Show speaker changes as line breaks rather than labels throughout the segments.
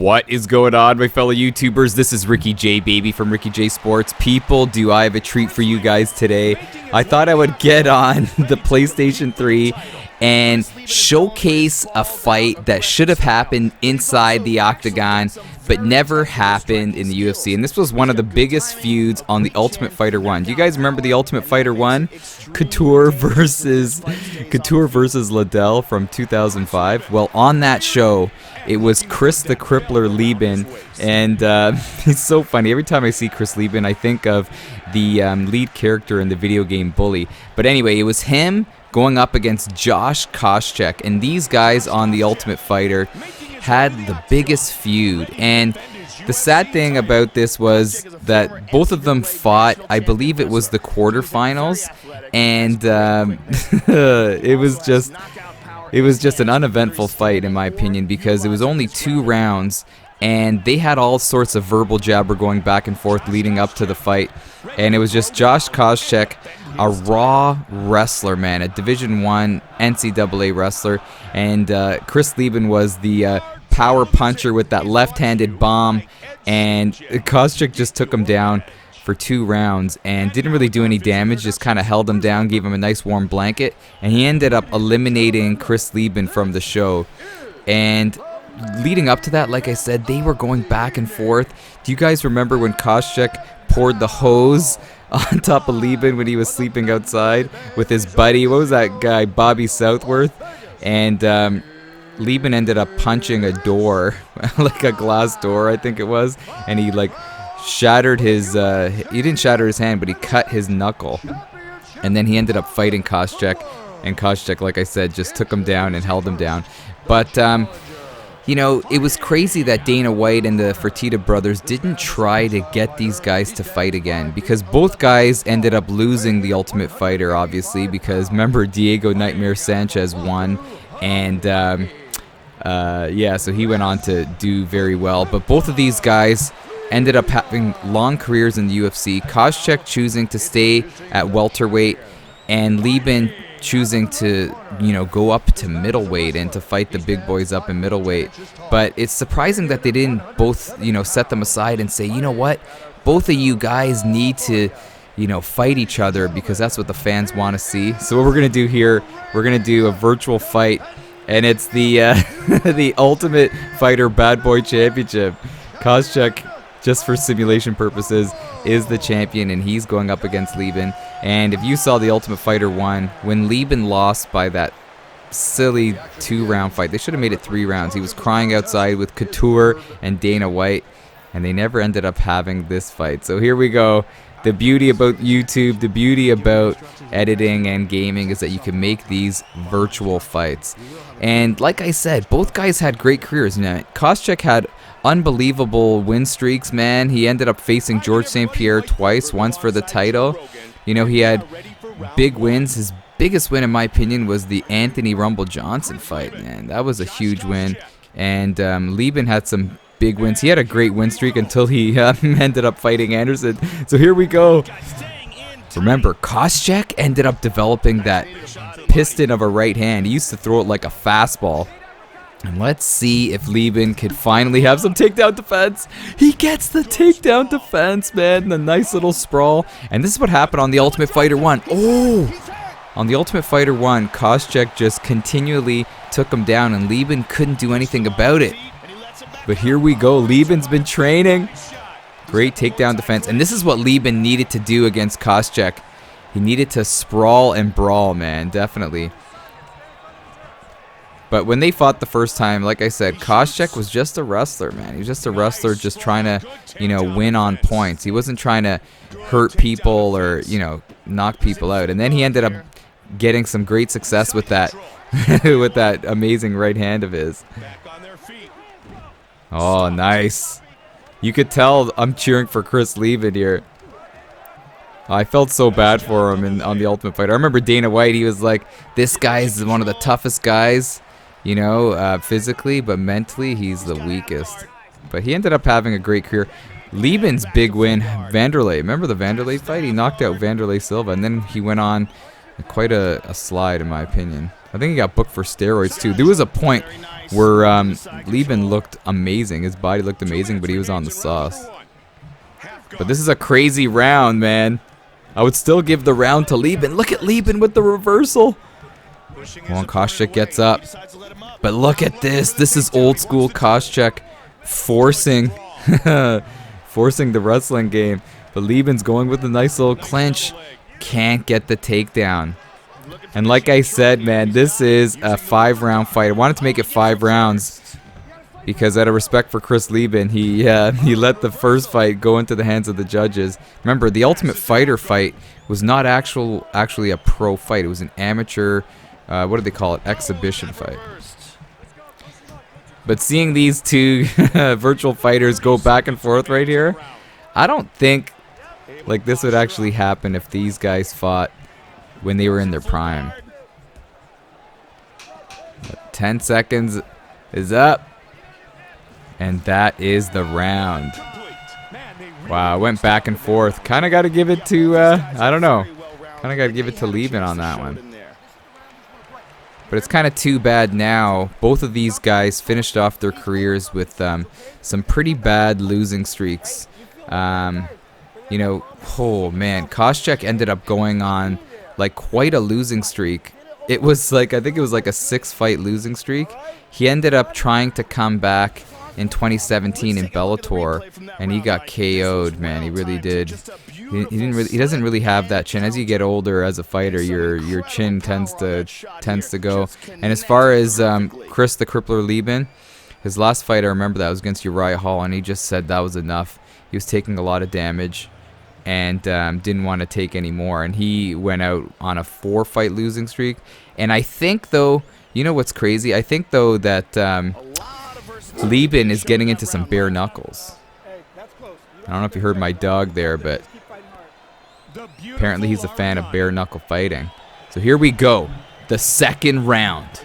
What is going on, my fellow YouTubers? This is Ricky J, baby, from Ricky J Sports. People, do I have a treat for you guys today. I thought I would get on the PlayStation 3 and showcase a fight that should have happened inside the octagon, but never happened in the UFC. And this was one of the biggest feuds on the Ultimate Fighter 1. Do you guys remember the Ultimate Fighter 1? Couture versus Liddell from 2005. Well, on that show, it was Chris the Crippler Leben, and he's so funny. Every time I see Chris Leben, I think of the lead character in the video game Bully. But anyway, it was him going up against Josh Koscheck, and these guys on the Ultimate Fighter had the biggest feud. And the sad thing about this was that both of them fought, I believe it was the quarterfinals, and it was just an uneventful fight, in my opinion, because it was only 2 rounds, and they had all sorts of verbal jabber going back and forth leading up to the fight. And it was just Josh Koscheck, a raw wrestler, man, a Division I NCAA wrestler, and Chris Leben was the power puncher with that left-handed bomb, and Koscheck just took him down for 2 rounds and didn't really do any damage, just kind of held him down, gave him a nice warm blanket, and he ended up eliminating Chris Leben from the show. And leading up to that, like I said, they were going back and forth. Do you guys remember when Koscheck poured the hose on top of Leben when he was sleeping outside with his buddy? What was that guy, Bobby Southworth? And Leben ended up punching a door, like a glass door, I think it was, and he like shattered his, he didn't shatter his hand, but he cut his knuckle. And then he ended up fighting Koscheck, and Koscheck, like I said, just took him down and held him down. But you know, it was crazy that Dana White and the Fertitta brothers didn't try to get these guys to fight again, because both guys ended up losing the Ultimate Fighter, obviously, because remember, Diego Nightmare Sanchez won, and yeah, so he went on to do very well. But both of these guys ended up having long careers in the UFC. Koscheck choosing to stay at welterweight, and Leben choosing to, you know, go up to middleweight and to fight the big boys up in middleweight. But it's surprising that they didn't both, you know, set them aside and say, you know what, both of you guys need to, you know, fight each other, because that's what the fans want to see. So what we're going to do here, we're going to do a virtual fight, and it's the the Ultimate Fighter Bad Boy Championship. Koscheck, just for simulation purposes, is the champion, and he's going up against Leben. And if you saw the Ultimate Fighter 1, when Leben lost by that silly 2-round fight, they should have made it 3 rounds. He was crying outside with Couture and Dana White, and they never ended up having this fight. So here we go. The beauty about YouTube, the beauty about editing and gaming, is that you can make these virtual fights. And like I said, both guys had great careers. Now, Koscheck had unbelievable win streaks, man. He ended up facing George St. Pierre twice, once for the title. You know, he had big wins. His biggest win, in my opinion, was the Anthony Rumble Johnson fight, man. That was a huge win. And Leben had some big wins. He had a great win streak until he ended up fighting Anderson. So here we go. Remember, Koscheck ended up developing that piston of a right hand. He used to throw it like a fastball. And let's see if Leben could finally have some takedown defense. He gets the takedown defense, man. The nice little sprawl. And this is what happened on the Ultimate Fighter 1. Oh! On the Ultimate Fighter 1, Koscheck just continually took him down, and Leben couldn't do anything about it. But here we go. Leben's been training. Great takedown defense. And this is what Leben needed to do against Koscheck. He needed to sprawl and brawl, man. Definitely. But when they fought the first time, like I said, Koscheck was just a wrestler, man. He was just a wrestler, just trying to, you know, win on points. He wasn't trying to hurt people or, you know, knock people out. And then he ended up getting some great success with that, with that amazing right hand of his. Oh, nice. You could tell I'm cheering for Chris Leben here. I felt so bad for him on the Ultimate Fighter. I remember Dana White, he was like, this guy's one of the toughest guys, you know, physically, but mentally he's the weakest. But he ended up having a great career. Leben's big win, Vanderlei. Remember the Vanderlei fight? He knocked out Vanderlei Silva, and then he went on quite a slide, in my opinion. I think he got booked for steroids too. There was a point where Leben looked amazing. His body looked amazing, but he was on the sauce. But this is a crazy round, man. I would still give the round to Leben. Look at Leben with the reversal. Come on, Koscheck gets up. But look at this. This is old school Koscheck forcing forcing the wrestling game. But Leben's going with a nice little clinch. Can't get the takedown. And like I said, man, this is a 5-round fight. I wanted to make it 5 rounds because out of respect for Chris Leben, he let the first fight go into the hands of the judges. Remember, the Ultimate Fighter fight was not actually a pro fight. It was an amateur, what do they call it, exhibition fight. But seeing these two virtual fighters go back and forth right here, I don't think like this would actually happen if these guys fought when they were in their prime. 10 seconds is up. And that is the round. Wow, went back and forth. Kind of got to give it to, I don't know. Kind of got to give it to Leben on that one. But it's kind of too bad now. Both of these guys finished off their careers with some pretty bad losing streaks. You know, oh man, Koscheck ended up going on like quite a losing streak. It was like, I think it was like a 6-fight losing streak. He ended up trying to come back in 2017 in Bellator, and he got KO'd, man. He really did. He doesn't really have that chin. As you get older as a fighter, your chin tends to go. And as far as Chris the Crippler Leben, his last fight, I remember that was against Uriah Hall, and he just said that was enough. He was taking a lot of damage and didn't want to take any more, and he went out on a 4-fight losing streak. And I think, though, you know what's crazy? I think, though, that Leben is getting into some bare knuckles. I don't know if you heard my dog there, but apparently he's a fan of bare knuckle fighting. So here we go, the second round.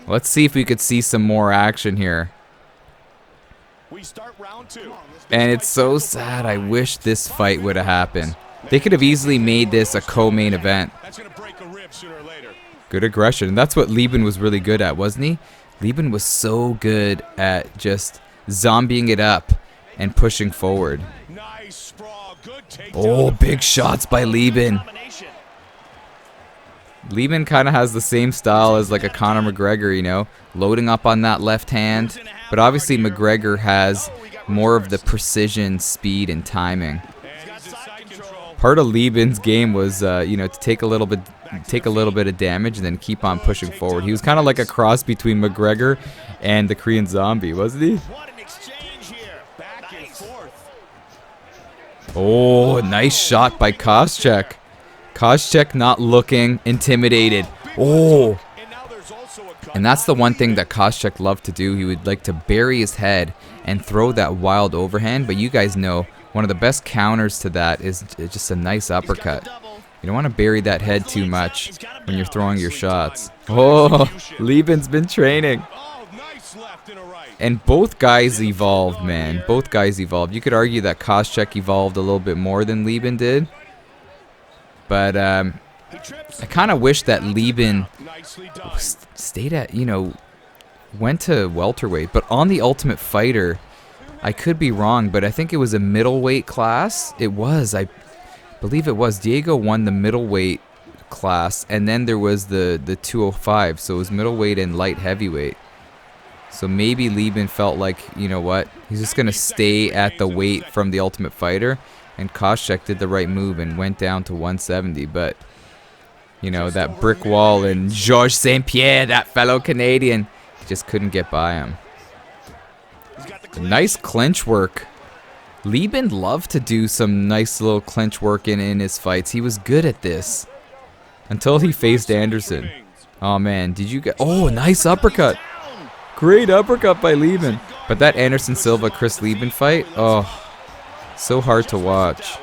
Let's see if we could see some more action here. And it's so sad. I wish this fight would have happened. They could have easily made this a co-main event. Good aggression. And that's what Leben was really good at, wasn't he? Leben was so good at just zombieing it up and pushing forward. Oh, big shots by Leben. Leben kind of has the same style as like a Conor McGregor, you know, loading up on that left hand. But obviously McGregor has more of the precision, speed, and timing. Part of Leben's game was, you know, to take a little bit of damage and then keep on pushing forward. He was kind of like a cross between McGregor and the Korean Zombie, wasn't he? Oh, nice shot by Koscheck. Koscheck not looking intimidated. Oh. And that's the one thing that Koscheck loved to do. He would like to bury his head and throw that wild overhand. But you guys know one of the best counters to that is just a nice uppercut. You don't want to bury that head too much when you're throwing your shots. Oh, Leben's been training. And both guys evolved, man. Both guys evolved. You could argue that Koscheck evolved a little bit more than Leben did. But I kind of wish that Leben stayed at, you know, went to welterweight. But on the Ultimate Fighter, I could be wrong, but I think it was a middleweight class. It was, I believe it was. Diego won the middleweight class, and then there was the 205. So it was middleweight and light heavyweight. So maybe Leben felt like, you know what, he's just going to stay at the weight from the Ultimate Fighter. And Koscheck did the right move and went down to 170. But, you know, that brick wall and Georges St. Pierre, that fellow Canadian, just couldn't get by him. Nice clinch work. Leben loved to do some nice little clinch work in his fights. He was good at this. Until he faced Anderson. Oh, man. Did you get... Oh, nice uppercut. Great uppercut by Leben. But that Anderson Silva-Chris Leben fight, oh, so hard to watch.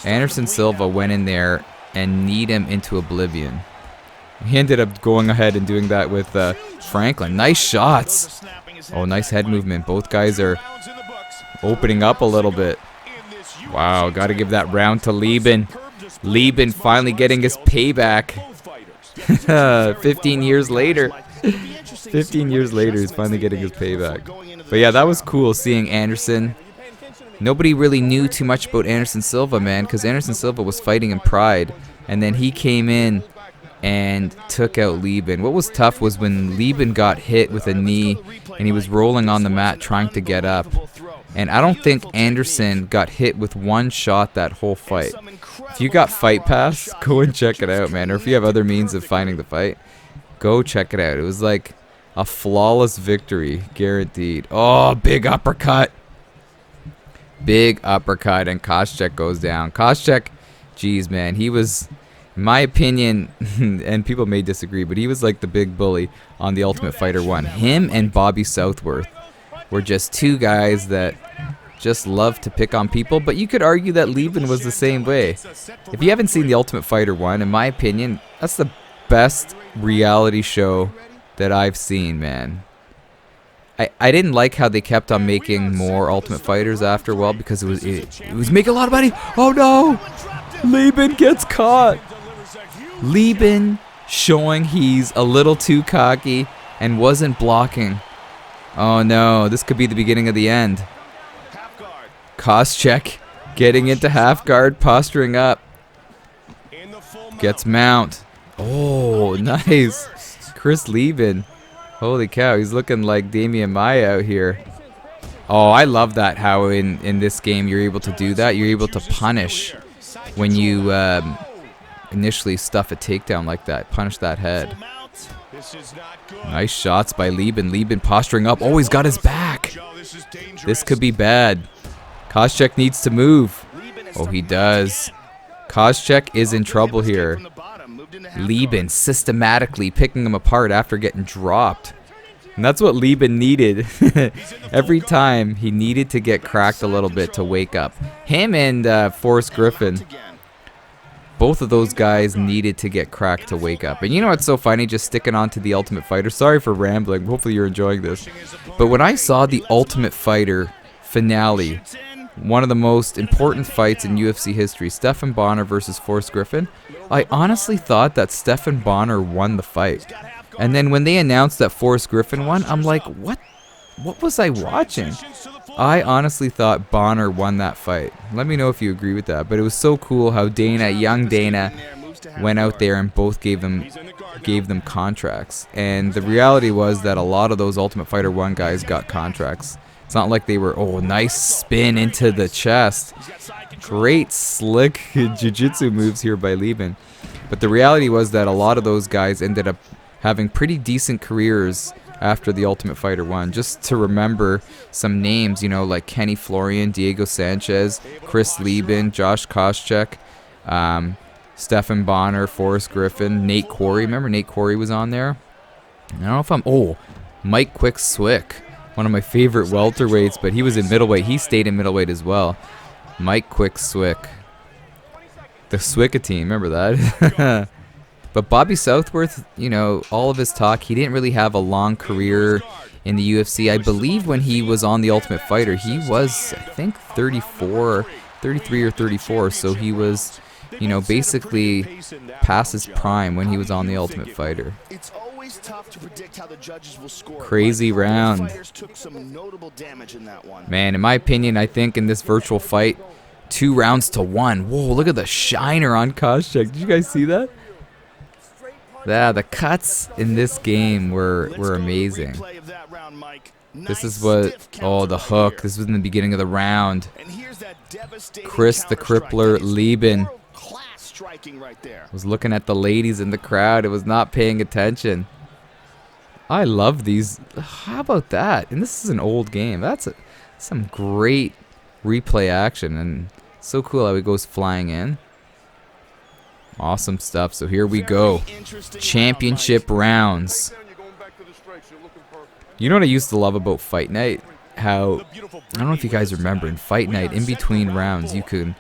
Anderson Silva went in there and kneed him into oblivion. He ended up going ahead and doing that with Franklin. Nice shots. Oh, nice head movement. Both guys are opening up a little bit. Wow, got to give that round to Leben. Leben finally getting his payback. 15 years later. 15 years later, he's finally getting his payback. But yeah, that was cool seeing Anderson. Nobody really knew too much about Anderson Silva, man, because Anderson Silva was fighting in Pride, and then he came in and took out Leben. What was tough was when Leben got hit with a knee, and he was rolling on the mat trying to get up. And I don't think Anderson got hit with one shot that whole fight. If you got Fight Pass, go and check it out, man. Or if you have other means of finding the fight, go check it out. It was like a flawless victory, guaranteed. Oh, big uppercut. Big uppercut, and Koscheck goes down. Koscheck, geez, man, he was, in my opinion, and people may disagree, but he was like the big bully on The Ultimate Fighter 1. Him and Bobby Southworth were just two guys that just love to pick on people, but you could argue that Leben was the same way. If you haven't seen The Ultimate Fighter 1, in my opinion, that's the best reality show that I've seen, man. I didn't like how they kept on making more Ultimate Fighters after a while, because it was making a lot of money. Oh no! Leben gets caught. Leben showing he's a little too cocky and wasn't blocking. Oh no, this could be the beginning of the end. Koscheck getting into half guard, posturing up. Gets mount. Oh, nice. Chris Leben. Holy cow, he's looking like Damian Maia out here. Oh, I love that, how in this game you're able to do that. You're able to punish when you initially stuff a takedown like that. Punish that head. Nice shots by Leben. Leben posturing up. Oh, he's got his back. This could be bad. Koscheck needs to move. Oh, he does. Koscheck is in trouble here. Leben systematically picking him apart after getting dropped. And that's what Leben needed. Every time he needed to get cracked a little bit to wake up. Him and Forrest Griffin, both of those guys needed to get cracked to wake up. And you know what's so funny, just sticking on to The Ultimate Fighter. Sorry for rambling. Hopefully you're enjoying this. But when I saw The Ultimate Fighter finale, one of the most important fights in UFC history, Stephan Bonnar versus Forrest Griffin, I honestly thought that Stephan Bonnar won the fight. And then when they announced that Forrest Griffin won, I'm like, what was I watching? I honestly thought Bonnar won that fight. Let me know if you agree with that. But it was so cool how Dana, young Dana, went out there and both gave them contracts. And the reality was that a lot of those Ultimate Fighter 1 guys got contracts. It's not like they were, oh, nice spin into the chest. Great slick jiu-jitsu moves here by Leben. But the reality was that a lot of those guys ended up having pretty decent careers after The Ultimate Fighter 1. Just to remember some names, you know, like Kenny Florian, Diego Sanchez, Chris Leben, Josh Koscheck, Stephan Bonnar, Forrest Griffin, Nate Quarry. Remember Nate Quarry was on there? I don't know if I'm... Oh, Mike Quick Swick. One of my favorite welterweights, but he was in middleweight. He stayed in middleweight as well. Mike Quick Swick. The Swicka team, remember that? But Bobby Southworth, you know, all of his talk, he didn't really have a long career in the UFC. I believe when he was on The Ultimate Fighter, he was, I think, 33 or 34. So he was, you know, basically past his prime when he was on The Ultimate Fighter. Crazy round. Man, in my opinion, I think in this virtual fight, 2 rounds to 1. Whoa, look at the shiner on Koscheck. Did you guys see that? Yeah, the cuts in this game were amazing. This is what, oh, the hook. This was in the beginning of the round. Chris the Crippler Leben was looking at the ladies in the crowd. It was not paying attention. I love these. How about that? And this is an old game. That's some great replay action. And so cool how he goes flying in. Awesome stuff. So here we go. Championship rounds. You know what I used to love about Fight Night? How, I don't know if you guys remember, in Fight Night, in between rounds, you could,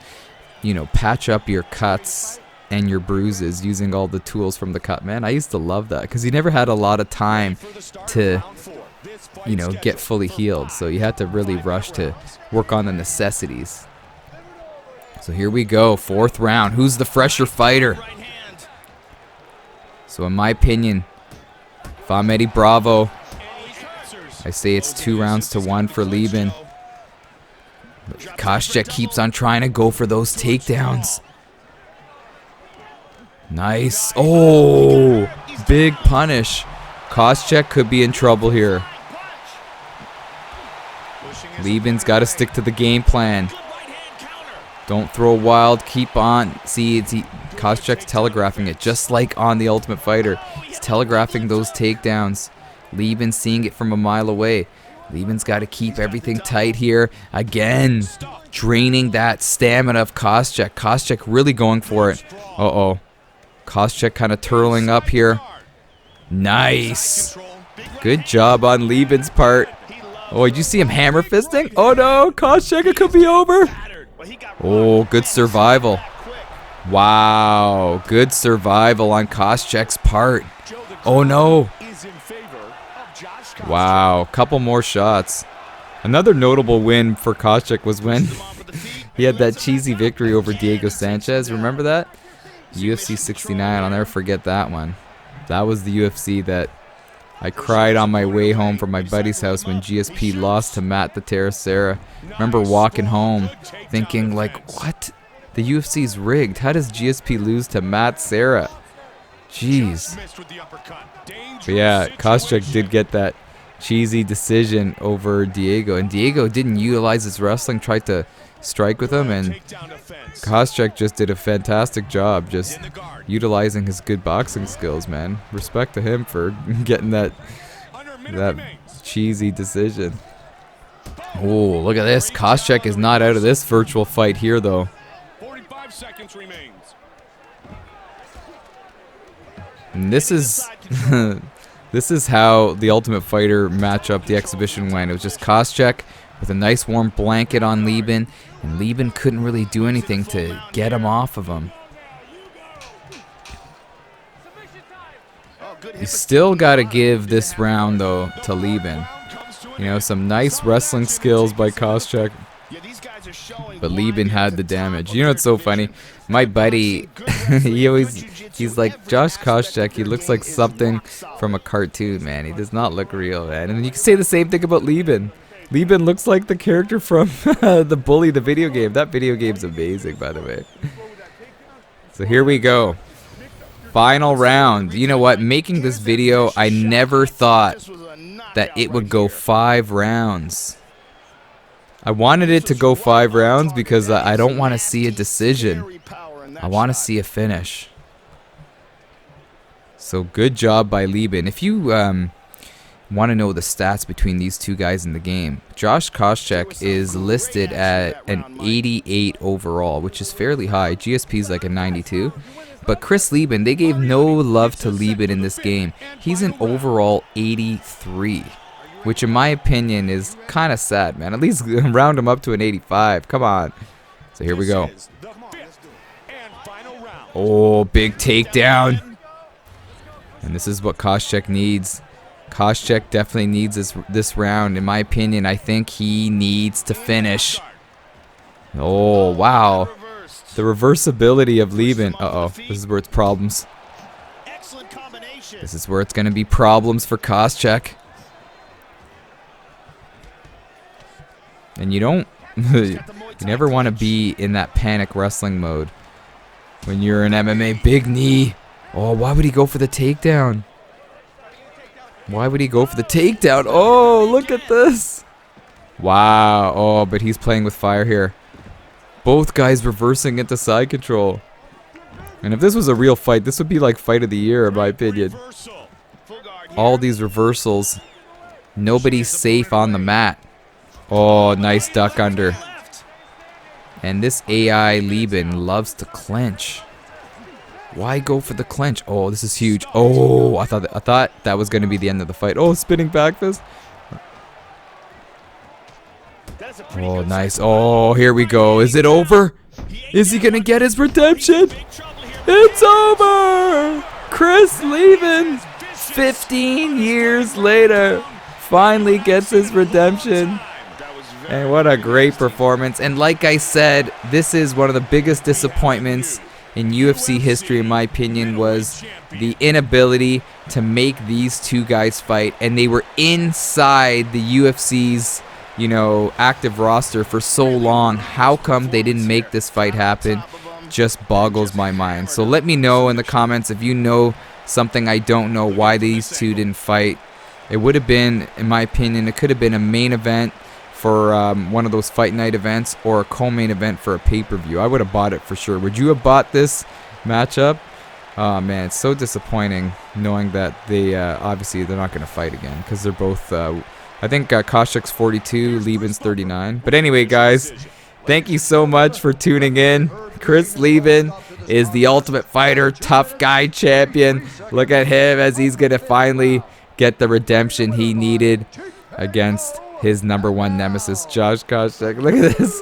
you know, patch up your cuts and your bruises using all the tools from the cut. Man, I used to love that because you never had a lot of time to, you know, get fully healed. So you had to really rush to work on the necessities. So here we go, 4th round. Who's the fresher fighter? So in my opinion, if I'm Eddie Bravo, I say it's 2-1 for Leben. Koshcheck keeps on trying to go for those takedowns. Nice. Oh, big punish. Koscheck could be in trouble here. Leben's got to stick to the game plan. Don't throw wild. Keep on. See, Koscheck's telegraphing it, just like on The Ultimate Fighter. He's telegraphing those takedowns. Leben seeing it from a mile away. Leben's got to keep everything tight here. Again, draining that stamina of Koscheck. Koscheck really going for it. Uh-oh. Koscheck kind of turtling up here. Nice. Good job on Leben's part. Oh, did you see him hammer fisting? Oh no, Koscheck, it could be over. Oh, good survival. Wow, good survival on Koscheck's part. Oh no. Wow, couple more shots. Another notable win for Koscheck was when he had that cheesy victory over Diego Sanchez. Remember that? UFC 69, I'll never forget that one. That was the UFC that I cried on my way home from my buddy's house when GSP lost to Matt the Terracera. Remember walking home thinking like, what? The UFC's rigged. How does GSP lose to Matt Serra? Jeez. But yeah, Koscheck did get that cheesy decision over Diego, and Diego didn't utilize his wrestling, tried to strike with him, and Koscheck just did a fantastic job just utilizing his good boxing skills, man. Respect to him for getting that cheesy decision. Oh, look at this. Koscheck is not out of this virtual fight here, though.
45 seconds remains.
And this is this is how the Ultimate Fighter matchup, the exhibition went. It was just Koscheck with a nice warm blanket on Leben, and Leben couldn't really do anything to get him off of him. You still got to give this round, though, to Leben. You know, some nice wrestling skills by Koscheck, but Leben had the damage. You know what's so funny? My buddy, he's like, Josh Koscheck, he looks like something from a cartoon, man. He does not look real, man. And you can say the same thing about Leben. Leben looks like the character from The Bully, the video game. That video game's amazing, by the way. So here we go. Final round. You know what? Making this video, I never thought that it would go 5 rounds. I wanted it to go 5 rounds because I don't want to see a decision. I want to see a finish. So good job by Leben. If you want to know the stats between these two guys in the game, Josh Koscheck is listed at an 88 overall, which is fairly high. GSP's like a 92. But Chris Leben, they gave no love to Leben in this game. He's an overall 83, which in my opinion is kind of sad, man. At least round him up to an 85. Come on. So here we go. Oh, big takedown. And this is what Koscheck needs. Koscheck definitely needs this round. In my opinion, I think he needs to finish. Oh, wow. The reversibility of Leben. Uh-oh. This is where it's problems. This is where it's going to be problems for Koscheck. And you don't... you never want to be in that panic wrestling mode when you're in MMA. Big knee. Oh, why would he go for the takedown? Why would he go for the takedown? Oh, look at this. Wow. Oh, but he's playing with fire here. Both guys reversing into side control. And if this was a real fight, this would be like fight of the year, in my opinion. All these reversals. Nobody's safe on the mat. Oh, nice duck under. And this AI Leben loves to clinch. Why go for the clinch? Oh, this is huge. Oh, I thought that was going to be the end of the fight. Oh, spinning back fist. Oh, nice. Oh, here we go. Is it over? Is he going to get his redemption? It's over! Chris Leben, 15 years later, finally gets his redemption. And what a great performance. And like I said, this is one of the biggest disappointments in UFC history, in my opinion, was the inability to make these two guys fight, and they were inside the UFC's, you know, active roster for so long. How come they didn't make this fight happen? Just boggles my mind. So let me know in the comments if you know something I don't know, why these two didn't fight. It would have been, in my opinion, it could have been a main event for one of those fight night events, or a co-main event for a pay-per-view. I would have bought it for sure. Would you have bought this matchup? Oh man, it's so disappointing knowing that they obviously they're not going to fight again, because they're both I think Koscheck's 42, Leben's 39. But anyway, guys, thank you so much for tuning in. Chris Leben is the Ultimate Fighter tough guy champion. Look at him as he's going to finally get the redemption he needed against his #1 nemesis, Josh Koscheck. Look at this.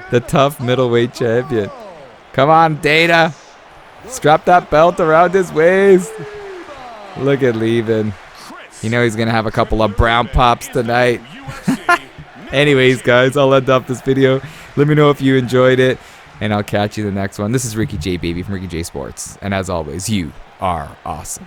The tough middleweight champion. Come on, Dana. Strap that belt around his waist. Look at Leben. You know he's going to have a couple of brown pops tonight. Anyways, guys, I'll end up this video. Let me know if you enjoyed it, and I'll catch you in the next one. This is Ricky J, baby, from Ricky J Sports. And as always, you are awesome.